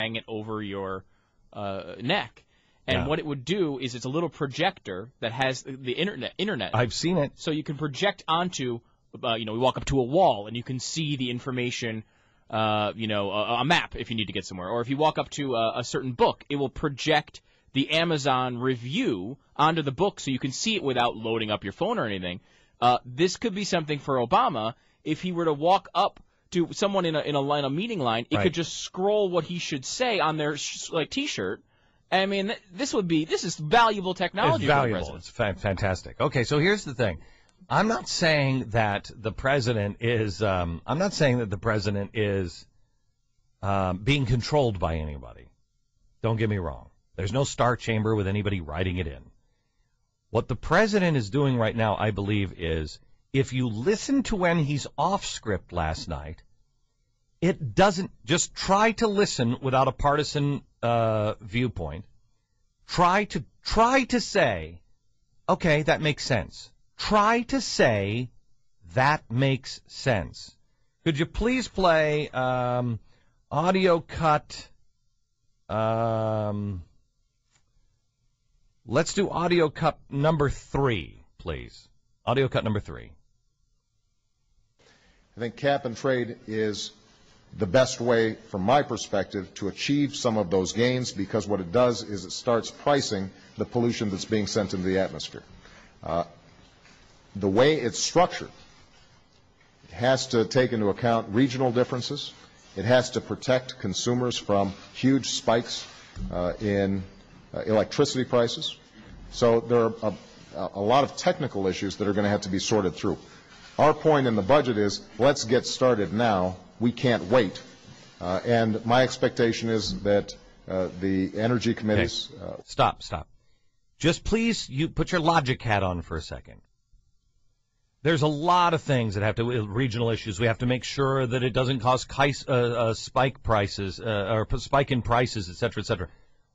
hang it over your neck. And what it would do is it's a little projector that has the internet. I've seen it. So you can project onto, we walk up to a wall and you can see the information, a map if you need to get somewhere. Or if you walk up to a certain book, it will project the Amazon review onto the book so you can see it without loading up your phone or anything. This could be something for Obama. If he were to walk up to someone in a meeting line, it could just scroll what he should say on their T-shirt. I mean, this is valuable technology. It's valuable. It's fantastic. Okay, so here's the thing. I'm not saying that the president is. I'm not saying that the president is being controlled by anybody. Don't get me wrong. There's no star chamber with anybody writing it in. What the president is doing right now, I believe, is if you listen to when he's off script last night, it doesn't. Just try to listen without a partisan viewpoint. Try to say, okay, that makes sense. Try to say that makes sense. Could you please play audio cut? Let's do audio cut number 3, please. Audio cut number 3. I think cap and trade is the best way, from my perspective, to achieve some of those gains, because what it does is it starts pricing the pollution that's being sent into the atmosphere. The way it's structured, it has to take into account regional differences. It has to protect consumers from huge spikes in electricity prices. So there are a lot of technical issues that are going to have to be sorted through. Our point in the budget is, let's get started now. We can't wait. And my expectation is that the energy committees... Stop. Just please, you put your logic hat on for a second. There's a lot of things that have to, regional issues. We have to make sure that it doesn't cause spike prices, or spike in prices, et cetera, et cetera.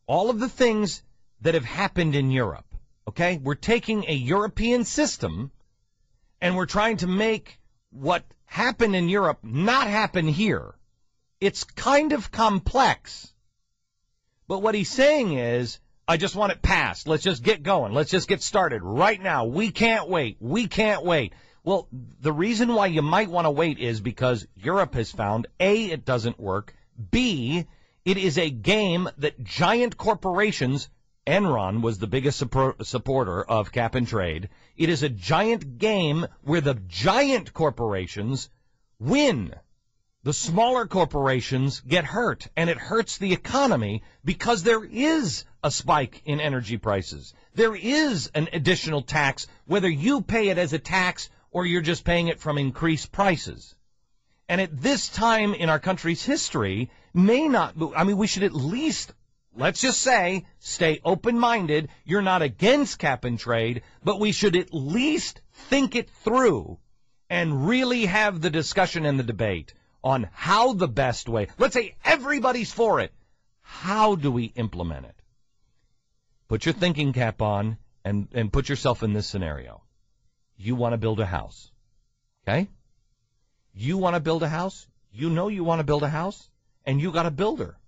All of the things that have happened in Europe, okay? We're taking a European system and we're trying to make what happened in Europe not happen here. It's kind of complex. But what he's saying is, I just want it passed. Let's just get going. Let's just get started right now. We can't wait. We can't wait. Well, the reason why you might want to wait is because Europe has found, A, it doesn't work, B, it is a game that giant corporations, Enron was the biggest supporter of cap and trade. It is a giant game where the giant corporations win. The smaller corporations get hurt, and it hurts the economy because there is a spike in energy prices. There is an additional tax, whether you pay it as a tax or you're just paying it from increased prices. And at this time in our country's history, we should at least, let's just say, stay open-minded. You're not against cap and trade, but we should at least think it through and really have the discussion and the debate on how the best way, let's say everybody's for it, how do we implement it? Put your thinking cap on and put yourself in this scenario. You want to build a house, okay? You want to build a house, you know you want to build a house, and you got a builder.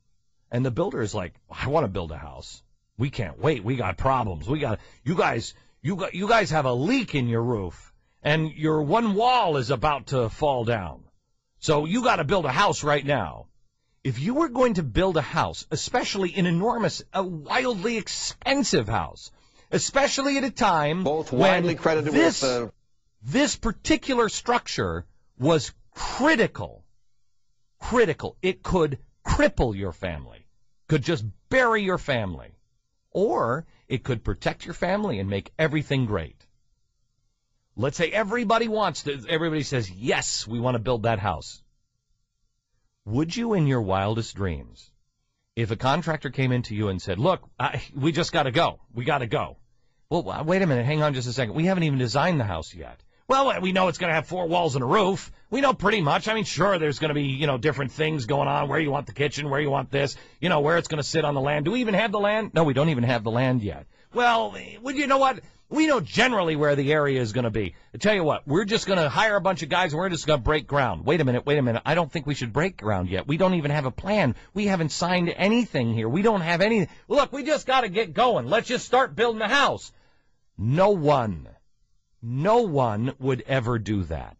And the builder is like, I want to build a house. We can't wait. We got problems. You guys have a leak in your roof, and your one wall is about to fall down. So you got to build a house right now. If you were going to build a house, especially an enormous, a wildly expensive house, especially at a time both widely credited with this particular structure was critical. It could cripple your family, could just bury your family, or it could protect your family and make everything great. Let's say everybody says, yes, we want to build that house. Would you, in your wildest dreams, if a contractor came into you and said, look, we just got to go. We got to go. Well, wait a minute. Hang on just a second. We haven't even designed the house yet. Well, we know it's going to have 4 walls and a roof. We know pretty much. I mean, sure, there's going to be, different things going on, where you want the kitchen, where you want this, where it's going to sit on the land. Do we even have the land? No, we don't even have the land yet. well, you know what? We know generally where the area is going to be. I tell you what, we're just going to hire a bunch of guys and we're just going to break ground. Wait a minute. I don't think we should break ground yet. We don't even have a plan. We haven't signed anything here. We don't have anything. Look, we just got to get going. Let's just start building a house. No one would ever do that.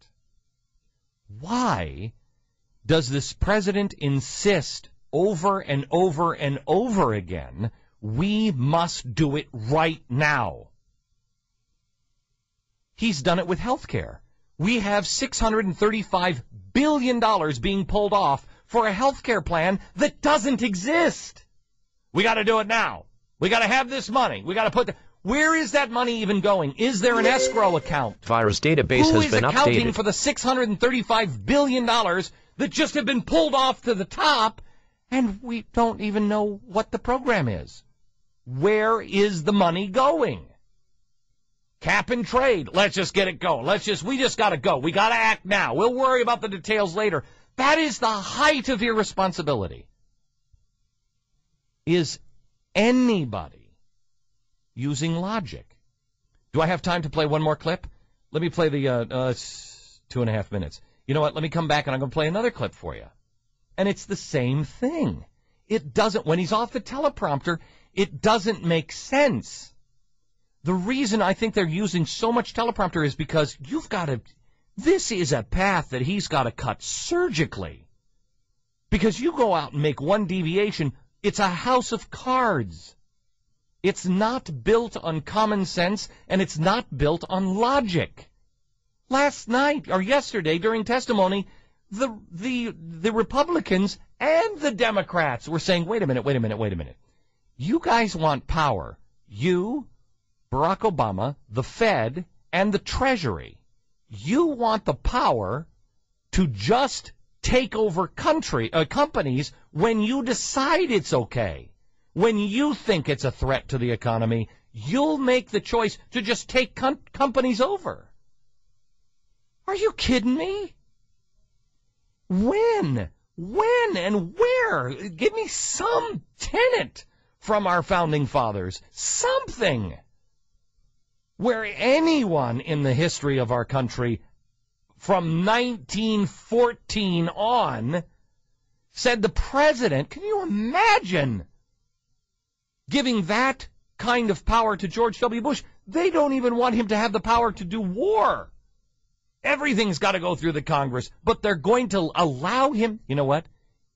Why does this president insist over and over and over again, we must do it right now? He's done it with health care. We have $635 billion being pulled off for a health care plan that doesn't exist. We got to do it now. We got to have this money. We got to put where is that money even going? Is there an escrow account? Virus database has been updated. Who is accounting for the $635 billion that just have been pulled off to the top, and we don't even know what the program is? Where is the money going? Cap and trade. Let's just get it going. We just got to go. We got to act now. We'll worry about the details later. That is the height of irresponsibility. Is anybody using logic? Do I have time to play one more clip? Let me play it's 2.5 minutes. You know what? Let me come back and I'm going to play another clip for you. And it's the same thing. It doesn't, when he's off the teleprompter, it doesn't make sense. The reason I think they're using so much teleprompter is because this is a path that he's got to cut surgically. Because you go out and make one deviation, it's a house of cards. It's not built on common sense, and it's not built on logic. Last night, or yesterday, during testimony, the Republicans and the Democrats were saying, wait a minute. You guys want power. You, Barack Obama, the Fed, and the Treasury. You want the power to just take over companies when you decide it's okay. When you think it's a threat to the economy, you'll make the choice to just take companies over. Are you kidding me? When and where? Give me some tenet from our founding fathers. Something where anyone in the history of our country from 1914 on said the president, can you imagine giving that kind of power to George W. Bush? They don't even want him to have the power to do war. Everything's got to go through the Congress, but they're going to allow him. You know what?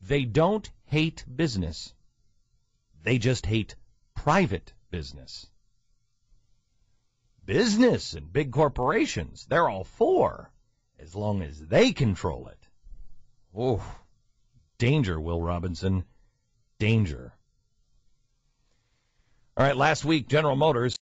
They don't hate business. They just hate private business. Business and big corporations, they're all for, as long as they control it. Oh, danger, Will Robinson, danger. All right, last week, General Motors